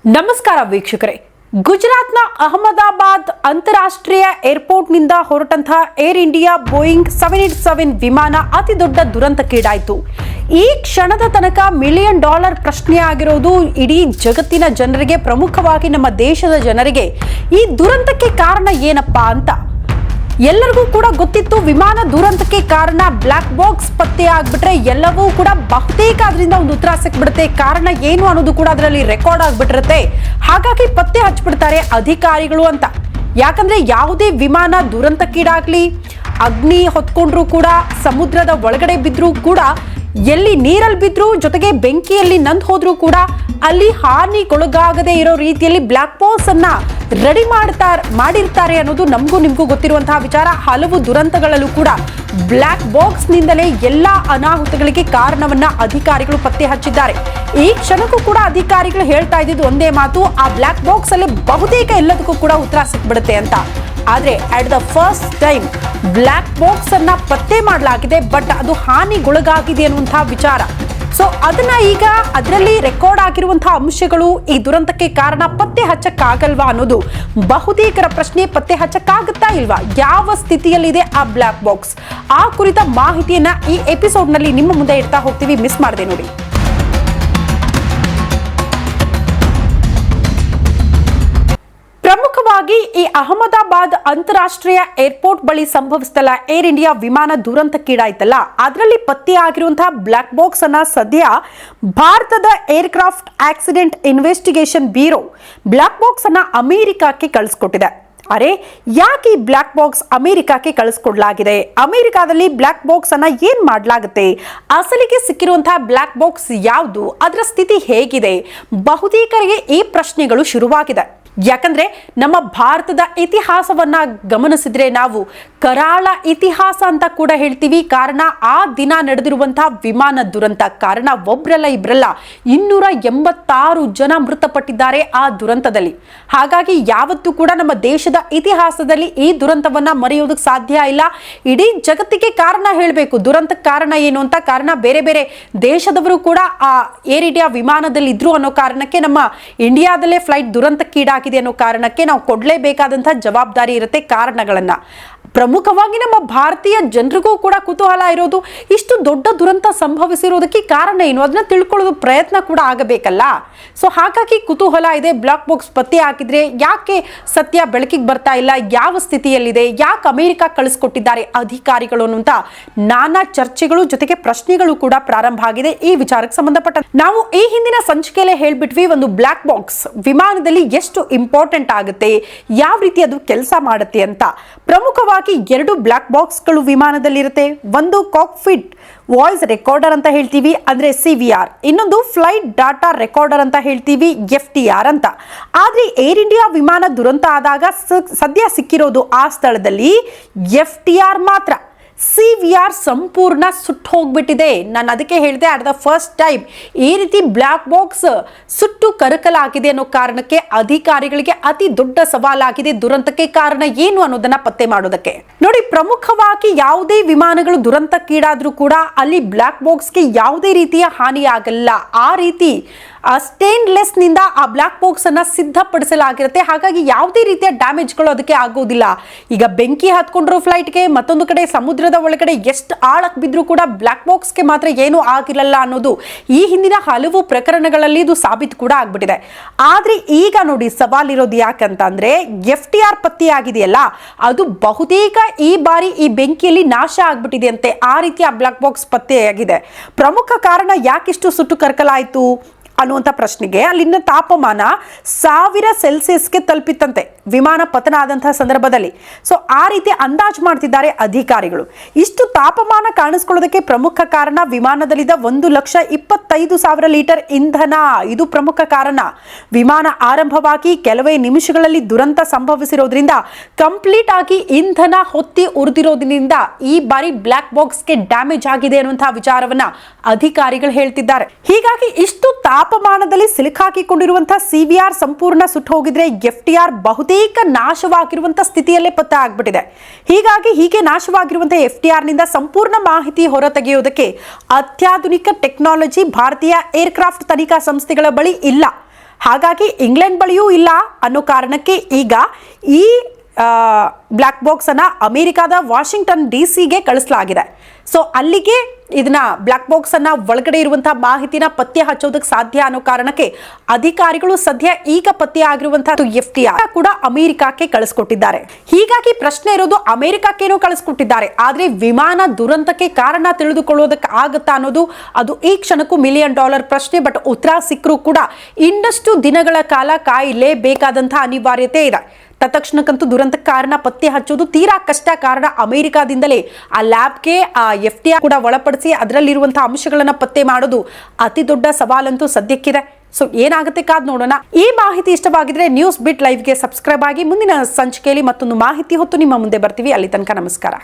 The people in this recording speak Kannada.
ನಮಸ್ಕಾರ ವೀಕ್ಷಕರೇ. ಗುಜರಾತ್ನ ಅಹಮದಾಬಾದ್ ಅಂತಾರಾಷ್ಟ್ರೀಯ ಏರ್ಪೋರ್ಟ್ನಿಂದ ಹೊರಟಂತಹ ಏರ್ ಇಂಡಿಯಾ ಬೋಯಿಂಗ್ 787 ವಿಮಾನ ಅತಿ ದೊಡ್ಡ ದುರಂತಕ್ಕೀಡಾಯಿತು. ಈ ಕ್ಷಣದ ತನಕ $1 ಮಿಲಿಯನ್ ಪ್ರಶ್ನೆ ಆಗಿರೋದು ಇಡೀ ಜಗತ್ತಿನ ಜನರಿಗೆ, ಪ್ರಮುಖವಾಗಿ ನಮ್ಮ ದೇಶದ ಜನರಿಗೆ ಈ ದುರಂತಕ್ಕೆ ಕಾರಣ ಏನಪ್ಪಾ ಅಂತ. ಎಲ್ಲರಿಗೂ ಕೂಡ ಗೊತ್ತಿತ್ತು, ವಿಮಾನ ದುರಂತಕ್ಕೆ ಕಾರಣ ಬ್ಲಾಕ್ ಬಾಕ್ಸ್ ಪತ್ತೆ ಆಗ್ಬಿಟ್ರೆ ಎಲ್ಲವೂ ಕೂಡ ಬಹುತೇಕ ಅದರಿಂದ ಒಂದು ಉತ್ತರ ಸಿಕ್ಬಿಡುತ್ತೆ. ಕಾರಣ ಏನು ಅನ್ನೋದು ಕೂಡ ಅದರಲ್ಲಿ ರೆಕಾರ್ಡ್ ಆಗ್ಬಿಟ್ಟಿರುತ್ತೆ. ಹಾಗಾಗಿ ಪತ್ತೆ ಹಚ್ಬಿಡ್ತಾರೆ ಅಧಿಕಾರಿಗಳು ಅಂತ. ಯಾಕಂದ್ರೆ ಯಾವುದೇ ವಿಮಾನ ದುರಂತಕ್ಕೀಡಾಗ್ಲಿ, ಅಗ್ನಿ ಹೊತ್ಕೊಂಡ್ರು ಕೂಡ, ಸಮುದ್ರದ ಒಳಗಡೆ ಬಿದ್ರೂ ಕೂಡ, ಎಲ್ಲಿ ನೀರಲ್ಲಿ ಬಿದ್ರು, ಜೊತೆಗೆ ಬೆಂಕಿಯಲ್ಲಿ ನಂದು ಹೋದ್ರೂ ಕೂಡ ಅಲ್ಲಿ ಹಾನಿಗೊಳಗಾಗದೇ ಇರೋ ರೀತಿಯಲ್ಲಿ ಬ್ಲಾಕ್ ಬಾಕ್ಸ್ ಅನ್ನ ರೆಡಿ ಮಾಡಿರ್ತಾರೆ ಅನ್ನೋದು ನಮಗೂ ನಿಮಗೂ ಗೊತ್ತಿರುವಂತಹ ವಿಚಾರ. ಹಲವು ದುರಂತಗಳಲ್ಲೂ ಕೂಡ ಬ್ಲಾಕ್ ಬಾಕ್ಸ್ ನಿಂದಲೇ ಎಲ್ಲಾ ಅನಾಹುತಗಳಿಗೆ ಕಾರಣವನ್ನ ಅಧಿಕಾರಿಗಳು ಪತ್ತೆ ಹಚ್ಚಿದ್ದಾರೆ. ಈ ಕ್ಷಣಕ್ಕೂ ಕೂಡ ಅಧಿಕಾರಿಗಳು ಹೇಳ್ತಾ ಇದ್ದಿದ್ದು ಒಂದೇ ಮಾತು, ಆ ಬ್ಲಾಕ್ ಬಾಕ್ಸ್ ಅಲ್ಲಿ ಬಹುತೇಕ ಎಲ್ಲದಕ್ಕೂ ಕೂಡ ಉತ್ತರ ಸಿಕ್ಬಿಡುತ್ತೆ ಅಂತ. ಆದ್ರೆ at the first time black box ಅನ್ನ ಪತ್ತೆ ಮಾಡಲಾಗಿದೆ, ಬಟ್ ಅದು ಹಾನಿಗೊಳಗಾಗಿದೆ ಅನ್ನುವಂತಹ ವಿಚಾರ. ಸೊ ಅದನ್ನ ಈಗ ಅದರಲ್ಲಿ ರೆಕಾರ್ಡ್ ಆಗಿರುವಂತಹ ಅಂಶಗಳು ಈ ದುರಂತಕ್ಕೆ ಕಾರಣ ಪತ್ತೆ ಹಚ್ಚಕ್ಕಾಗಲ್ವಾ ಅನ್ನೋದು ಬಹುತೇಕರ ಪ್ರಶ್ನೆ. ಪತ್ತೆ ಹಚ್ಚಕ್ಕಾಗುತ್ತಾ ಇಲ್ವಾ, ಯಾವ ಸ್ಥಿತಿಯಲ್ಲಿದೆ ಆ ಬ್ಲಾಕ್ ಬಾಕ್ಸ್, ಆ ಕುರಿತ ಮಾಹಿತಿಯನ್ನ ಈ ಎಪಿಸೋಡ್ ನಲ್ಲಿ ನಿಮ್ಮ ಮುಂದೆ ಇಡ್ತಾ ಹೋಗ್ತೀವಿ. ಮಿಸ್ ಮಾಡದೆ ನೋಡಿ. ಪ್ರಮುಖವಾಗಿ ಈ ಅಹಮದಾಬಾದ್ ಅಂತಾರಾಷ್ಟ್ರೀಯ ಏರ್ಪೋರ್ಟ್ ಬಳಿ ಸಂಭವಿಸಿದಲ್ಲ ಏರ್ ಇಂಡಿಯಾ ವಿಮಾನ ದುರಂತಕ್ಕೀಡಾಯ್ತಲ್ಲ, ಅದರಲ್ಲಿ ಪತ್ತೆಯಾಗಿರುವಂತಹ ಬ್ಲಾಕ್ ಬಾಕ್ಸ್ ಅನ್ನ ಸದ್ಯ ಭಾರತದ aircraft accident investigation bureau black box ಅನ್ನ ಅಮೆರಿಕಕ್ಕೆ ಕಳಿಸ್ಕೊಟ್ಟಿದೆ. ಅರೆ, ಯಾಕೆ ಈ ಬ್ಲಾಕ್ ಬಾಕ್ಸ್ ಅಮೆರಿಕಕ್ಕೆ ಕಳಿಸ್ಕೊಡ್ಲಾಗಿದೆ? ಅಮೆರಿಕಾದಲ್ಲಿ ಬ್ಲಾಕ್ ಬಾಕ್ಸ್ ಅನ್ನ ಏನ್ ಮಾಡ್ಲಾಗುತ್ತೆ? ಅಸಲಿಗೆ ಸಿಕ್ಕಿರುವಂತಹ ಬ್ಲಾಕ್ ಬಾಕ್ಸ್ ಯಾವುದು? ಅದರ ಸ್ಥಿತಿ ಹೇಗಿದೆ? ಬಹುತೇಕರಿಗೆ ಈ ಪ್ರಶ್ನೆಗಳು ಶುರುವಾಗಿದೆ. ಯಾಕಂದ್ರೆ ನಮ್ಮ ಭಾರತದ ಇತಿಹಾಸವನ್ನ ಗಮನಿಸಿದ್ರೆ ನಾವು ಕರಾಳ ಇತಿಹಾಸ ಅಂತ ಕೂಡ ಹೇಳ್ತೀವಿ. ಕಾರಣ ಆ ದಿನ ನಡೆದಿರುವಂತಹ ವಿಮಾನ ದುರಂತ. ಕಾರಣ ಒಬ್ರಲ್ಲ ಇಬ್ರಲ್ಲ, 286 ಜನ ಮೃತಪಟ್ಟಿದ್ದಾರೆ ಆ ದುರಂತದಲ್ಲಿ. ಹಾಗಾಗಿ ಯಾವತ್ತೂ ಕೂಡ ನಮ್ಮ ದೇಶದ ಇತಿಹಾಸದಲ್ಲಿ ಈ ದುರಂತವನ್ನ ಮರೆಯೋದಕ್ಕೆ ಸಾಧ್ಯ ಇಲ್ಲ. ಇಡೀ ಜಗತ್ತಿಗೆ ಕಾರಣ ಹೇಳಬೇಕು ದುರಂತಕ್ಕೆ ಕಾರಣ ಏನು ಅಂತ. ಕಾರಣ ಬೇರೆ ಬೇರೆ ದೇಶದವರು ಕೂಡ ಆ ಏರ್ ಇಂಡಿಯಾ ವಿಮಾನದಲ್ಲಿ ಇದ್ರು ಅನ್ನೋ ಕಾರಣಕ್ಕೆ, ನಮ್ಮ ಇಂಡಿಯಾದಲ್ಲೇ ಫ್ಲೈಟ್ ದುರಂತಕ್ಕೀಡಾಗಿದೆ ಅನ್ನೋ ಕಾರಣಕ್ಕೆ ನಾವು ಕೊಡ್ಲೇಬೇಕಾದಂತಹ ಜವಾಬ್ದಾರಿ ಇರುತ್ತೆ ಕಾರಣಗಳನ್ನ. ಪ್ರಮುಖವಾಗಿ ನಮ್ಮ ಭಾರತೀಯ ಜನರಿಗೂ ಕೂಡ ಕುತೂಹಲ ಇರೋದು, ಇಷ್ಟು ದೊಡ್ಡ ದುರಂತ ಸಂಭವಿಸಿರೋದಕ್ಕೆ ಕಾರಣ ಏನು, ಅದನ್ನ ತಿಳ್ಕೊಳ್ಳೋದು ಪ್ರಯತ್ನ ಕೂಡ ಆಗಬೇಕಲ್ಲ. ಸೊ ಹಾಗಾಗಿ ಕುತೂಹಲ ಇದೆ. ಬ್ಲಾಕ್ ಬಾಕ್ಸ್ ಪತ್ತೆ ಹಾಕಿದ್ರೆ ಯಾಕೆ ಸತ್ಯ ಬೆಳಕಿಗೆ ಬರ್ತಾ ಇಲ್ಲ, ಯಾವ ಸ್ಥಿತಿಯಲ್ಲಿದೆ, ಯಾಕೆ ಅಮೆರಿಕ ಕಳಿಸ್ಕೊಟ್ಟಿದ್ದಾರೆ ಅಧಿಕಾರಿಗಳು ಅಂತ ನಾನಾ ಚರ್ಚೆಗಳು ಜೊತೆಗೆ ಪ್ರಶ್ನೆಗಳು ಕೂಡ ಪ್ರಾರಂಭ ಆಗಿದೆ. ಈ ವಿಚಾರಕ್ಕೆ ಸಂಬಂಧಪಟ್ಟ ನಾವು ಈ ಹಿಂದಿನ ಸಂಚಿಕೆಯಲ್ಲೇ ಹೇಳ್ಬಿಟ್ವಿ, ಒಂದು ಬ್ಲಾಕ್ ಬಾಕ್ಸ್ ವಿಮಾನದಲ್ಲಿ ಎಷ್ಟು ಇಂಪಾರ್ಟೆಂಟ್ ಆಗುತ್ತೆ, ಯಾವ ರೀತಿ ಅದು ಕೆಲಸ ಮಾಡುತ್ತೆ ಅಂತ. ಪ್ರಮುಖವಾಗಿ 2 ಬ್ಲಾಕ್ ಬಾಕ್ಸ್ಗಳು ವಿಮಾನದಲ್ಲಿರುತ್ತೆ. ಒಂದು ಕಾಕ್ಪಿಟ್ ವಾಯ್ಸ್ ರೆಕಾರ್ಡರ್ ಅಂತ ಹೇಳ್ತೀವಿ, ಅಂದ್ರೆ CVR. ಇನ್ನೊಂದು ಫ್ಲೈಟ್ ಡಾಟಾ ರೆಕಾರ್ಡರ್ ಅಂತ ಹೇಳ್ತೀವಿ, FTR ಅಂತ. ಆದ್ರೆ ಏರ್ ಇಂಡಿಯಾ ವಿಮಾನ ದುರಂತ ಆದಾಗ ಸದ್ಯ ಸಿಕ್ಕಿರೋದು ಆ ಸ್ಥಳದಲ್ಲಿ FTR ಮಾತ್ರ. CVR ಸಂಪೂರ್ಣ ಸುಟ್ಟು ಹೋಗ್ಬಿಟ್ಟಿದೆ. ನಾನು ಅದಕ್ಕೆ ಹೇಳಿದೆ, ಅಟ್ ದ ಫಸ್ಟ್ ಟೈಮ್ ಈ ರೀತಿ ಬ್ಲಾಕ್ ಬಾಕ್ಸ್ ಸುಟ್ಟು ಕರಕಲಾಗಿದೆ ಅನ್ನೋ ಕಾರಣಕ್ಕೆ ಅಧಿಕಾರಿಗಳಿಗೆ ಅತಿ ದೊಡ್ಡ ಸವಾಲಾಗಿದೆ. ದುರಂತಕ್ಕೆ ಕಾರಣ ಏನು ಅನ್ನೋದನ್ನ ಪತ್ತೆ ಮಾಡೋದಕ್ಕೆ. ನೋಡಿ, ಪ್ರಮುಖವಾಗಿ ಯಾವುದೇ ವಿಮಾನಗಳು ದುರಂತಕ್ಕೀಡಾದ್ರೂ ಕೂಡ ಅಲ್ಲಿ ಬ್ಲಾಕ್ ಬಾಕ್ಸ್ಗೆ ಯಾವುದೇ ರೀತಿಯ ಹಾನಿ ಆಗಲ್ಲ. ಆ ರೀತಿ ಸ್ಟೇನ್ಲೆಸ್ ನಿಂದ ಆ ಬ್ಲಾಕ್ ಬಾಕ್ಸ್ ಅನ್ನ ಸಿದ್ಧಪಡಿಸಲಾಗಿರುತ್ತೆ. ಹಾಗಾಗಿ ಯಾವುದೇ ರೀತಿಯ ಡ್ಯಾಮೇಜ್ಗಳು ಅದಕ್ಕೆ ಆಗೋದಿಲ್ಲ. ಈಗ ಬೆಂಕಿ ಹತ್ಕೊಂಡ್ರು ಫ್ಲೈಟ್ಗೆ, ಮತ್ತೊಂದು ಕಡೆ ಸಮುದ್ರದ ಒಳಗಡೆ ಎಷ್ಟು ಆಳಕ್ಕೆ ಬಿದ್ರೂ ಕೂಡ ಬ್ಲಾಕ್ ಬಾಕ್ಸ್ಗೆ ಮಾತ್ರ ಏನೂ ಆಗಿರಲ್ಲ ಅನ್ನೋದು ಈ ಹಿಂದಿನ ಹಲವು ಪ್ರಕರಣಗಳಲ್ಲಿ ಇದು ಸಾಬೀತು ಕೂಡ ಆಗ್ಬಿಟ್ಟಿದೆ. ಆದ್ರೆ ಈಗ ನೋಡಿ, ಸವಾಲಿರೋದು ಯಾಕಂತಂದ್ರೆ FTR ಪತ್ತೆಯಾಗಿದೆಯಲ್ಲ, ಅದು ಬಹುತೇಕ ಈ ಬಾರಿ ಈ ಬೆಂಕಿಯಲ್ಲಿ ನಾಶ ಆಗ್ಬಿಟ್ಟಿದೆ ಅಂತೆ. ಆ ರೀತಿ ಆ ಬ್ಲಾಕ್ ಬಾಕ್ಸ್ ಪತ್ತೆಯಾಗಿದೆ. ಪ್ರಮುಖ ಕಾರಣ ಯಾಕಿಷ್ಟು ಸುಟ್ಟು ಕರಕಲಾಯಿತು ಅನ್ನುವಂಥ ಪ್ರಶ್ನೆಗೆ, ಅಲ್ಲಿನ ತಾಪಮಾನ 1000 ಸೆಲ್ಸಿಯಸ್ಗೆ ತಲುಪಿತ್ತಂತೆ ವಿಮಾನ ಪತನ ಆದಂತಹ ಸಂದರ್ಭದಲ್ಲಿ. ಸೊ ಆ ರೀತಿ ಅಂದಾಜು ಮಾಡ್ತಿದ್ದಾರೆ ಅಧಿಕಾರಿಗಳು. ಇಷ್ಟು ತಾಪಮಾನ ಕಾಣಿಸ್ಕೊಳ್ಳೋದಕ್ಕೆ ಪ್ರಮುಖ ಕಾರಣ ವಿಮಾನದಲ್ಲಿದ್ದ 1,25,000 ಲೀಟರ್ ಇಂಧನ. ಇದು ಪ್ರಮುಖ ಕಾರಣ. ವಿಮಾನ ಆರಂಭವಾಗಿ ಕೆಲವೇ ನಿಮಿಷಗಳಲ್ಲಿ ದುರಂತ ಸಂಭವಿಸಿರೋದ್ರಿಂದ, ಕಂಪ್ಲೀಟ್ ಆಗಿ ಇಂಧನ ಹೊತ್ತಿ ಉರಿದಿರೋದ್ರಿಂದ ಈ ಬಾರಿ ಬ್ಲಾಕ್ ಬಾಕ್ಸ್ಗೆ ಡ್ಯಾಮೇಜ್ ಆಗಿದೆ ಅನ್ನುವಂತಹ ವಿಚಾರವನ್ನ ಅಧಿಕಾರಿಗಳು ಹೇಳ್ತಿದ್ದಾರೆ. ಹೀಗಾಗಿ ಇಷ್ಟು ತಾಪಮಾನದಲ್ಲಿ ಸಿಲುಕಾಕಿಕೊಂಡಿರುವಂತಹ CVR ಸಂಪೂರ್ಣ ಸುಟ್ಟು ಹೋಗಿದ್ರೆ FTR ಬಹುತೇಕ ನಾಶವಾಗಿರುವಂತಹ ಸ್ಥಿತಿಯಲ್ಲೇ ಪತ್ತೆ ಆಗ್ಬಿಟ್ಟಿದೆ. ಹೀಗೆ ನಾಶವಾಗಿರುವಂತಹ FTR ನಿಂದ ಸಂಪೂರ್ಣ ಮಾಹಿತಿ ಹೊರತೆಗೆಯುವುದಕ್ಕೆ ಅತ್ಯಾಧುನಿಕ ಟೆಕ್ನಾಲಜಿ ಭಾರತೀಯ ಏರ್ಕ್ರಾಫ್ಟ್ ತನಿಖಾ ಸಂಸ್ಥೆಗಳ ಬಳಿ ಇಲ್ಲ. ಹಾಗಾಗಿ ಇಂಗ್ಲೆಂಡ್ ಬಳಿಯೂ ಇಲ್ಲ ಅನ್ನೋ ಕಾರಣಕ್ಕೆ ಈಗ ಈ ಬ್ಲ್ಯಾಕ್ ಬಾಕ್ಸ್ ಅನ್ನ ಅಮೆರಿಕಾದ ವಾಷಿಂಗ್ಟನ್ ಡಿಸಿಗೆ ಕಳಿಸಲಾಗಿದೆ. ಸೊ ಅಲ್ಲಿಗೆ ಇದನ್ನ ಬ್ಲ್ಯಾಕ್ ಬಾಕ್ಸ್ ಅನ್ನ ಒಳಗಡೆ ಇರುವಂತಹ ಮಾಹಿತಿನ ಪತ್ತೆ ಹಚ್ಚೋದಕ್ಕೆ ಸಾಧ್ಯ ಅನ್ನೋ ಕಾರಣಕ್ಕೆ ಅಧಿಕಾರಿಗಳು ಸದ್ಯ ಈಗ ಪತ್ತೆ ಆಗಿರುವಂತಹ FTR ಕೂಡ ಅಮೆರಿಕಕ್ಕೆ ಕಳಿಸ್ಕೊಟ್ಟಿದ್ದಾರೆ. ಹೀಗಾಗಿ ಪ್ರಶ್ನೆ ಇರೋದು ಅಮೆರಿಕಕ್ಕೇನೋ ಕಳಿಸ್ಕೊಟ್ಟಿದ್ದಾರೆ, ಆದ್ರೆ ವಿಮಾನ ದುರಂತಕ್ಕೆ ಕಾರಣ ತಿಳಿದುಕೊಳ್ಳೋದಕ್ಕೆ ಆಗುತ್ತಾ ಅನ್ನೋದು ಅದು ಈ ಕ್ಷಣಕ್ಕೂ $1 ಮಿಲಿಯನ್ ಪ್ರಶ್ನೆ. ಬಟ್ ಉತ್ತರ ಸಿಕ್ಕರೂ ಕೂಡ ಇನ್ನಷ್ಟು ದಿನಗಳ ಕಾಲ ಕಾಯಲೇಬೇಕಾದಂತಹ ಅನಿವಾರ್ಯತೆ ಇದೆ. ತತ್ಕ್ಷಣಕ್ಕಂತೂ ದುರಂತ ಕಾರಣ ಪತ್ತೆ ಹಚ್ಚೋದು ತೀರಾ ಕಷ್ಟ. ಕಾರಣ ಅಮೆರಿಕಾದಿಂದಲೇ ಆ ಲ್ಯಾಬ್ಗೆ ಆ FTR ಕೂಡ ಒಳಪಡಿಸಿ ಅದರಲ್ಲಿರುವಂತಹ ಅಂಶಗಳನ್ನ ಪತ್ತೆ ಮಾಡೋದು ಅತಿ ದೊಡ್ಡ ಸವಾಲಂತೂ ಸದ್ಯಕ್ಕಿದೆ. ಸೊ ಏನಾಗುತ್ತೆ ಕಾದ್ ನೋಡೋಣ. ಈ ಮಾಹಿತಿ ಇಷ್ಟವಾಗಿದ್ರೆ ನ್ಯೂಸ್ ಬಿಟ್ ಲೈವ್ಗೆ ಸಬ್ಸ್ಕ್ರೈಬ್ ಆಗಿ ಮುಂದಿನ ಸಂಚಿಕೆಯಲ್ಲಿ ಮತ್ತೊಂದು ಮಾಹಿತಿ ಹೊತ್ತು ನಿಮ್ಮ ಮುಂದೆ ಬರ್ತೀವಿ. ಅಲ್ಲಿ ತನಕ ನಮಸ್ಕಾರ.